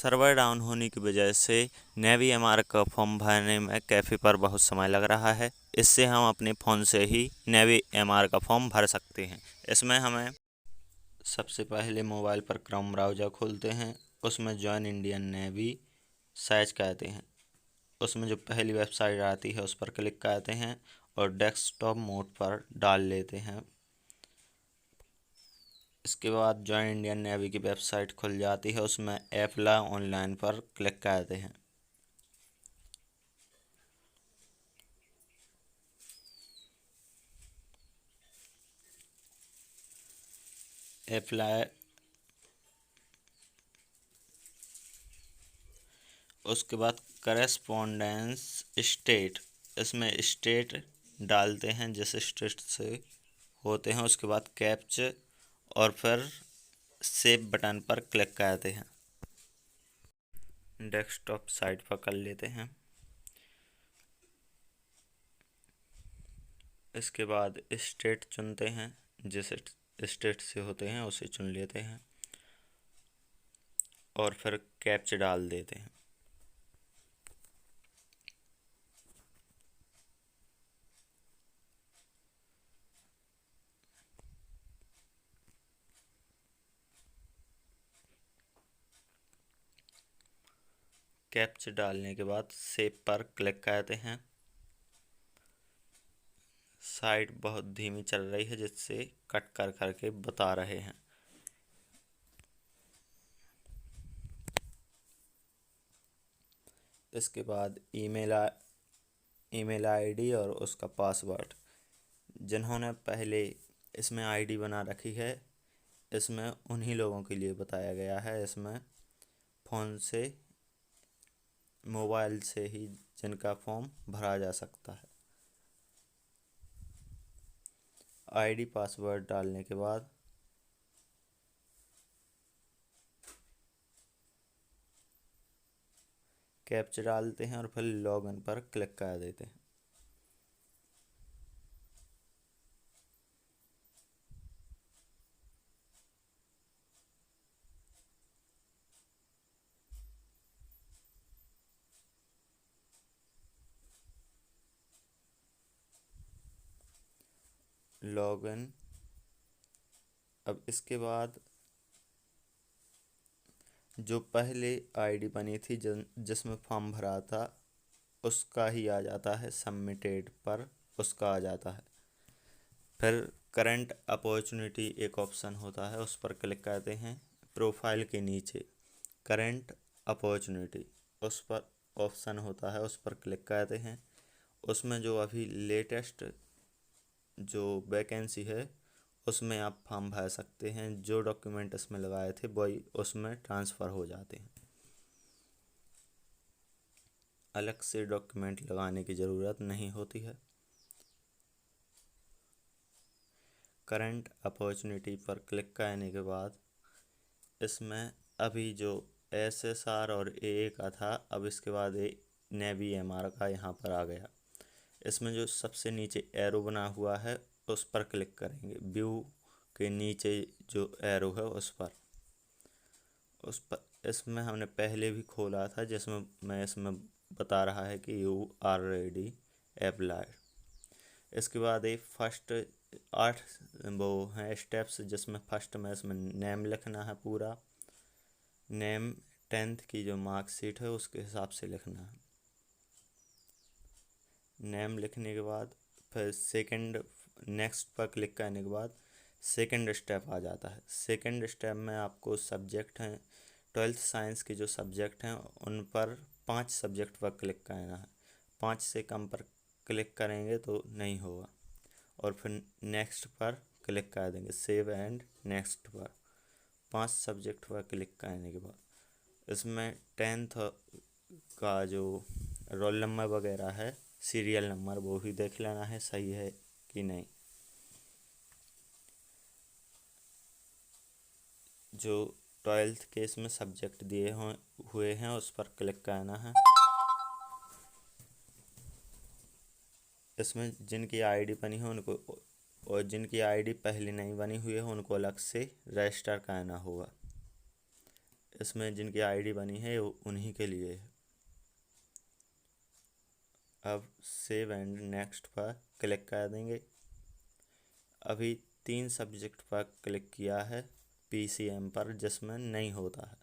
Server down होने की वजह से नेवी एमआर का फॉर्म भरने में कैफ़े पर बहुत समय लग रहा है। इससे हम अपने फ़ोन से ही नेवी एमआर का फॉर्म भर सकते हैं। इसमें हमें सबसे पहले मोबाइल पर क्रोम ब्राउज़र खोलते हैं, उसमें जॉइन इंडियन नेवी सर्च करते हैं। उसमें जो पहली वेबसाइट आती है उस पर क्लिक करते हैं और डेस्कटॉप मोड पर डाल लेते हैं। इसके बाद जॉइन इंडियन नेवी की वेबसाइट खुल जाती है, उसमें अप्लाई ऑनलाइन पर क्लिक करते हैं। अप्लाई उसके बाद करेस्पॉन्डेंस स्टेट, इसमें स्टेट डालते हैं जिस स्टेट से होते हैं। उसके बाद कैप्च और फिर सेव बटन पर क्लिक करते हैं। डेस्कटॉप साइट पर कर लेते हैं। इसके बाद स्टेट चुनते हैं, जिस स्टेट से होते हैं उसे चुन लेते हैं और फिर कैप्च डाल देते हैं। कैप्च डालने के बाद सेव पर क्लिक करते हैं। साइट बहुत धीमी चल रही है जिससे कट कर करके बता रहे हैं। इसके बाद ईमेल आईडी और उसका पासवर्ड, जिन्होंने पहले इसमें आईडी बना रखी है, इसमें उन्हीं लोगों के लिए बताया गया है। इसमें फ़ोन से मोबाइल से ही जिनका फॉर्म भरा जा सकता है। आईडी पासवर्ड डालने के बाद कैप्च डालते हैं और फिर लॉगिन पर क्लिक कर देते हैं। लॉगिन। अब इसके बाद जो पहले आईडी बनी थी जिसमें फॉर्म भरा था उसका ही आ जाता है, सबमिटेड पर उसका आ जाता है। फिर करंट अपॉर्चुनिटी एक ऑप्शन होता है, उस पर क्लिक करते हैं। प्रोफाइल के नीचे करंट अपॉर्चुनिटी उस पर ऑप्शन होता है, उस पर क्लिक करते हैं। उसमें जो अभी लेटेस्ट जो वैकेंसी है उसमें आप फॉर्म भर सकते हैं। जो डॉक्यूमेंट इसमें लगाए थे वही उसमें ट्रांसफ़र हो जाते हैं, अलग से डॉक्यूमेंट लगाने की ज़रूरत नहीं होती है। करंट अपॉर्चुनिटी पर क्लिक करने के बाद इसमें अभी जो एसएसआर और एए का था, अब इसके बाद नेवी एमआर का यहाँ पर आ गया। इसमें जो सबसे नीचे एरो बना हुआ है उस पर क्लिक करेंगे। व्यू के नीचे जो एरो है उस पर इसमें हमने पहले भी खोला था, जिसमें इसमें बता रहा है कि यू आर रेडी अप्लाई। इसके बाद एक फर्स्ट 8 वो हैं स्टेप्स, जिसमें फर्स्ट में इसमें नेम लिखना है पूरा। नेम 10th की जो मार्कशीट है उसके हिसाब से लिखना है। नेम लिखने के बाद फिर सेकंड नेक्स्ट पर क्लिक करने के बाद सेकंड स्टेप आ जाता है। सेकंड स्टेप में आपको सब्जेक्ट हैं 12th साइंस के जो सब्जेक्ट हैं उन पर 5 सब्जेक्ट पर क्लिक करना है। 5 से कम पर क्लिक करेंगे तो नहीं होगा। और फिर नेक्स्ट पर क्लिक कर देंगे, सेव एंड नेक्स्ट पर। 5 सब्जेक्ट पर क्लिक करने के बाद इसमें 10th का जो रोल नंबर वगैरह है, सीरियल नंबर, वो भी देख लेना है सही है कि नहीं। जो 12th के इसमें सब्जेक्ट दिए हुए हैं उस पर क्लिक करना है। इसमें जिनकी आईडी बनी है उनको, और जिनकी आईडी पहले नहीं बनी हुई है उनको अलग से रजिस्टर करना होगा। इसमें जिनकी आईडी बनी है उन्हीं के लिए है। अब सेव एंड नेक्स्ट पर क्लिक कर देंगे। अभी 3 सब्जेक्ट पर क्लिक किया है पीसीएम पर, जिसमें नहीं होता है।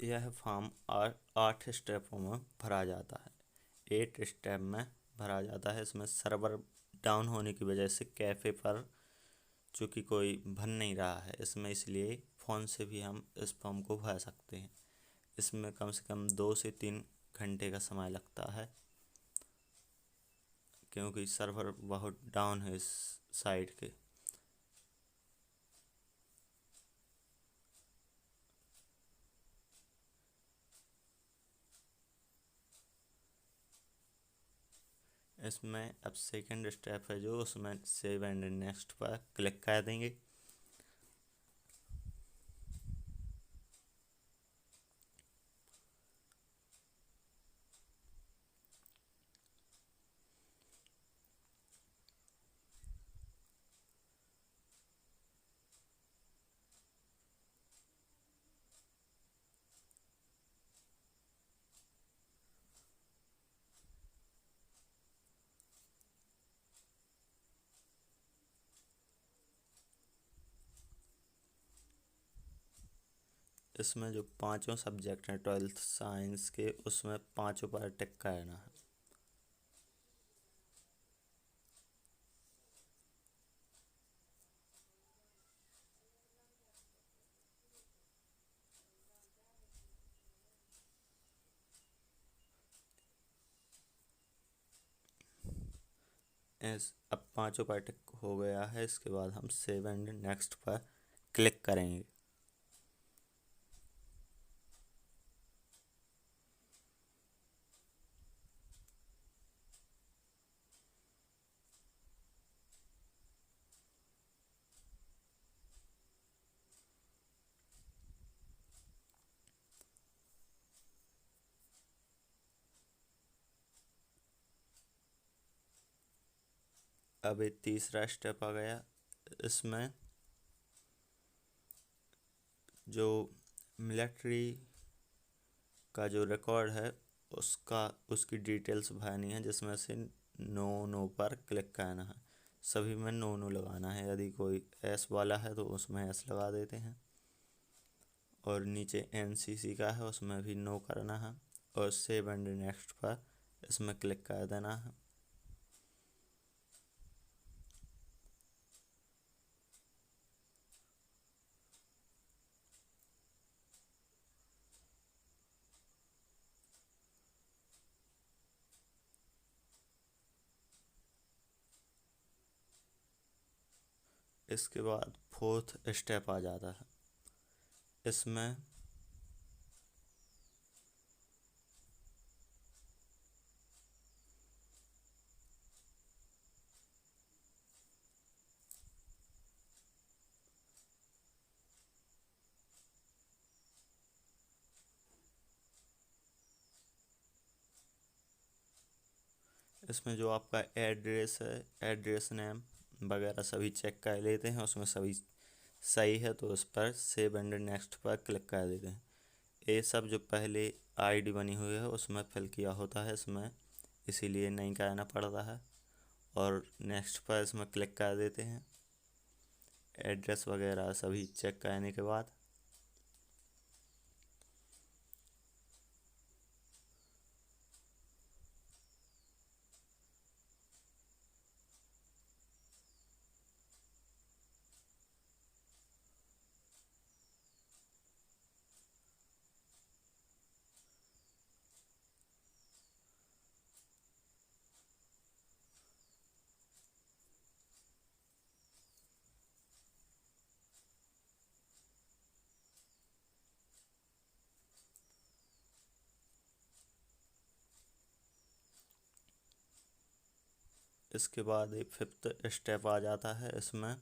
यह फॉर्म 8 स्टेपों में भरा जाता है, 8 स्टेप में भरा जाता है। इसमें सर्वर डाउन होने की वजह से कैफ़े पर चूँकि कोई भर नहीं रहा है इसमें, इसलिए फ़ोन से भी हम इस फॉर्म को भर सकते हैं। इसमें कम से कम 2 से 3 घंटे का समय लगता है, क्योंकि सर्वर बहुत डाउन है इस साइट के। इसमें अब सेकंड स्टेप है जो, उसमें सेव एंड नेक्स्ट पर क्लिक कर देंगे। इसमें जो 5 सब्जेक्ट हैं 12th साइंस के, उसमें 5 पर टिक करना है। अब 5 पर टिक हो गया है। इसके बाद हम सेव एंड नेक्स्ट पर क्लिक करेंगे। अब एक तीसरा स्टेप आ गया। इसमें जो मिलिट्री का जो रिकॉर्ड है उसकी डिटेल्स भरनी है, जिसमें से नो पर क्लिक करना है। सभी में नो लगाना है। यदि कोई एस वाला है तो उसमें एस लगा देते हैं, और नीचे एनसीसी का है उसमें भी नो करना है, और सेव एंड नेक्स्ट पर इसमें क्लिक कर देना है। इसके बाद 4th स्टेप आ जाता है। इसमें इसमें जो आपका एड्रेस है, एड्रेस नेम वगैरह सभी चेक कर लेते हैं। उसमें सभी सही है तो उस पर सेव एंड नेक्स्ट पर क्लिक कर देते हैं। ये सब जो पहले आईडी बनी हुई है उसमें फिल किया होता है इसमें, इसीलिए नहीं करना पड़ता है। और नेक्स्ट पर इसमें क्लिक कर देते हैं। एड्रेस वगैरह सभी चेक करने के बाद इसके बाद एक 5th स्टेप आ जाता है। इसमें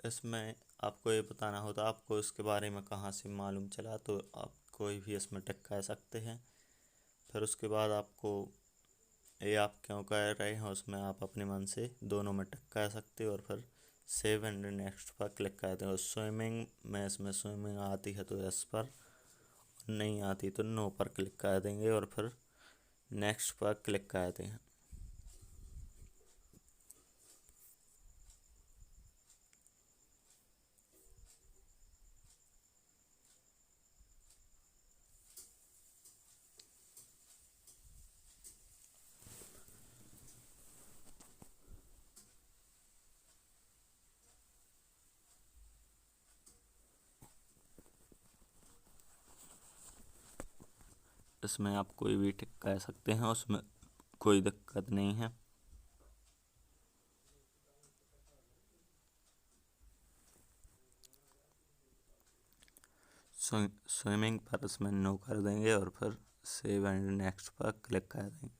इसमें आपको ये बताना होता है आपको इसके बारे में कहाँ से मालूम चला, तो आप कोई भी इसमें टिक कर सकते हैं। फिर उसके बाद आपको ये आप क्यों कर रहे हैं उसमें आप अपने मन से दोनों में टिक कर सकते हो, और फिर सेव एंड नेक्स्ट पर क्लिक कर दें। और स्विमिंग में इसमें स्विमिंग आती है तो यस पर, नहीं आती तो नो पर क्लिक कर देंगे और फिर नेक्स्ट पर क्लिक कर दें। इसमें आप कोई भी टिक कर सकते हैं, उसमें कोई दिक्कत नहीं है। स्विमिंग पर इसमें नो कर देंगे और फिर सेव एंड नेक्स्ट पर क्लिक कर देंगे।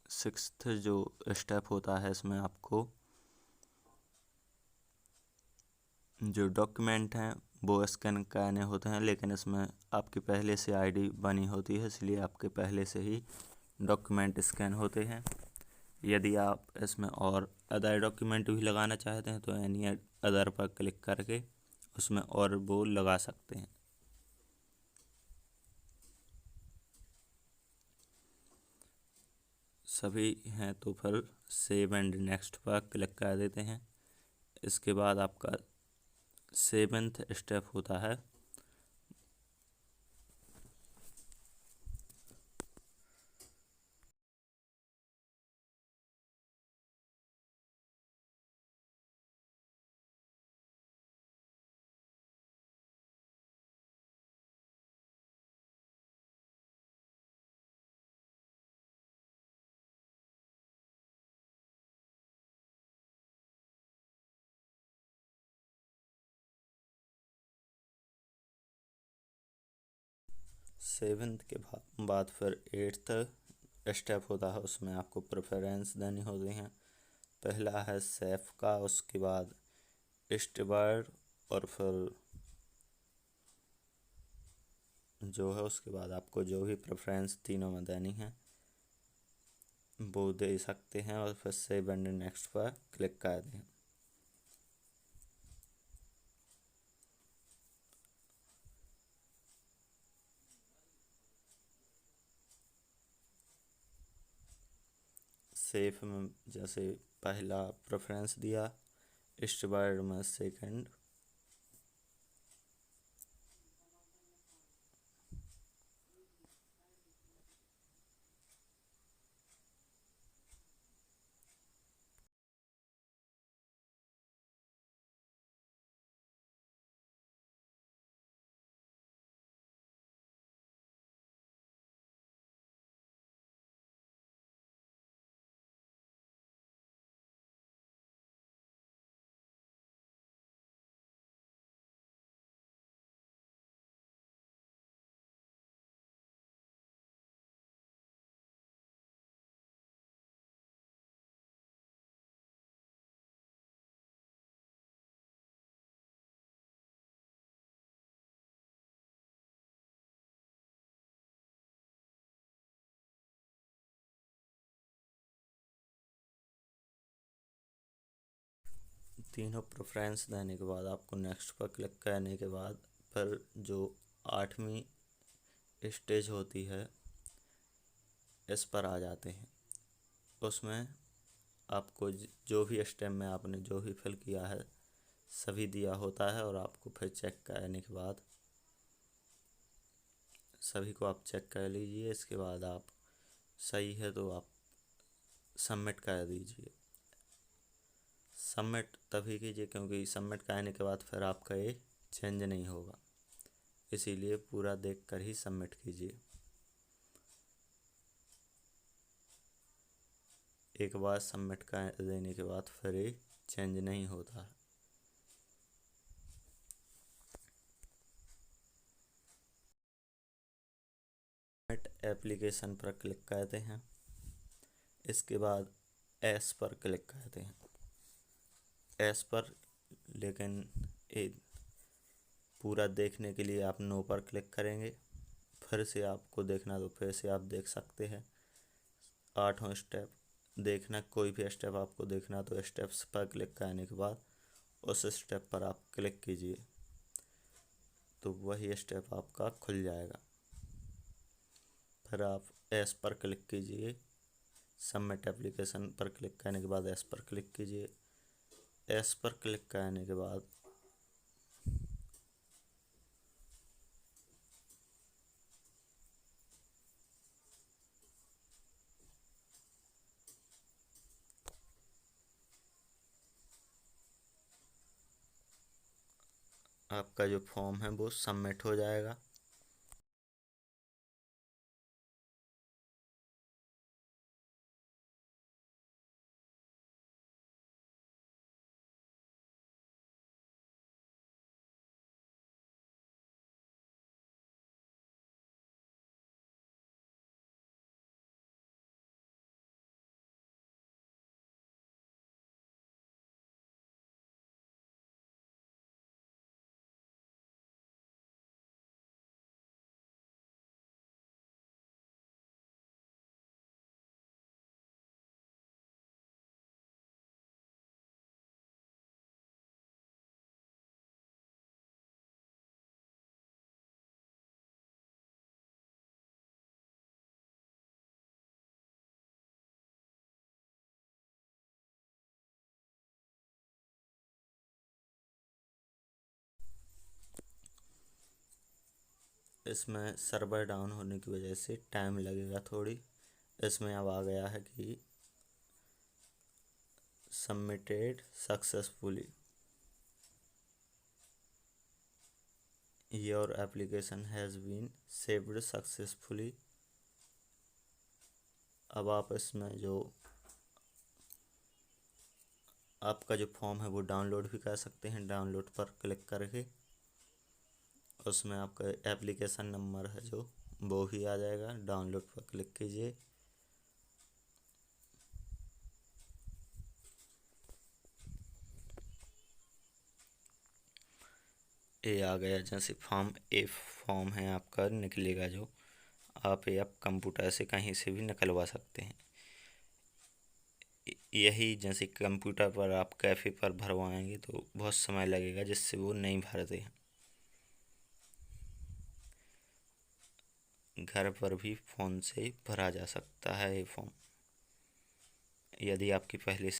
सिक्स्थ जो स्टेप होता है इसमें आपको जो डॉक्यूमेंट हैं वो स्कैन करने होते हैं, लेकिन इसमें आपकी पहले से आईडी बनी होती है, इसलिए आपके पहले से ही डॉक्यूमेंट स्कैन होते हैं। यदि आप इसमें और अदर डॉक्यूमेंट भी लगाना चाहते हैं तो एनी अदर पर क्लिक करके उसमें और वो लगा सकते हैं। सभी हैं तो फिर सेव एंड नेक्स्ट पर क्लिक कर देते हैं। इसके बाद आपका 7th स्टेप होता है सेवन्थ के बाद फिर 8th स्टेप होता है, उसमें आपको प्रेफरेंस देनी होती हैं। पहला है सेफ का, उसके बाद ईस्टवर्ड, और फिर जो है उसके बाद आपको जो भी प्रेफरेंस तीनों में देनी है वो दे सकते हैं और फिर सेव एंड नेक्स्ट पर क्लिक कर दें। सेफ में जैसे पहला प्रेफरेंस दिया, ईस्टवर्ड में सेकंड, तीनों प्रेफरेंस देने के बाद आपको नेक्स्ट पर क्लिक करने के बाद फिर जो 8वीं स्टेज होती है इस पर आ जाते हैं। उसमें आपको जो भी स्टेप में आपने जो भी फिल किया है सभी दिया होता है, और आपको फिर चेक करने के बाद सभी को आप चेक कर लीजिए। इसके बाद आप सही है तो आप सबमिट कर दीजिए। सबमिट तभी कीजिए क्योंकि सबमिट करने के बाद फिर आपका ये चेंज नहीं होगा, इसीलिए पूरा देख कर ही सबमिट कीजिए। एक बार सबमिट कर देने के बाद फिर ये चेंज नहीं होता है। सबमिट एप्लीकेशन पर क्लिक करते हैं। इसके बाद एस पर क्लिक करते हैं। एस पर, लेकिन ये पूरा देखने के लिए आप नो पर क्लिक करेंगे। फिर से आपको देखना तो फिर से आप देख सकते हैं। 8वां स्टेप देखना, कोई भी स्टेप आपको देखना तो स्टेप्स पर क्लिक करने के बाद उस स्टेप पर आप क्लिक कीजिए तो वही स्टेप आपका खुल जाएगा। फिर आप एस पर क्लिक कीजिए। सबमिट एप्लीकेशन पर क्लिक करने के बाद एस पर क्लिक कीजिए। एस पर क्लिक करने के बाद आपका जो फॉर्म है वो सबमिट हो जाएगा। इसमें सर्वर डाउन होने की वजह से टाइम लगेगा थोड़ी। इसमें अब आ गया है कि submitted successfully, your application has been saved successfully. अब आप इसमें जो आपका जो फॉर्म है वो डाउनलोड भी कर सकते हैं। डाउनलोड पर क्लिक करके उसमें आपका एप्लीकेशन नंबर है जो वो भी आ जाएगा। डाउनलोड पर क्लिक कीजिए। ये आ गया जैसे फॉर्म। ए फॉर्म है आपका निकलेगा जो, आप ये आप कंप्यूटर से कहीं से भी निकलवा सकते हैं। यही जैसे कंप्यूटर पर आप कैफ़े पर भरवाएंगे तो बहुत समय लगेगा, जिससे वो नहीं भरते हैं। घर पर भी फ़ोन से भरा जा सकता है ये फॉर्म, यदि आपकी पहले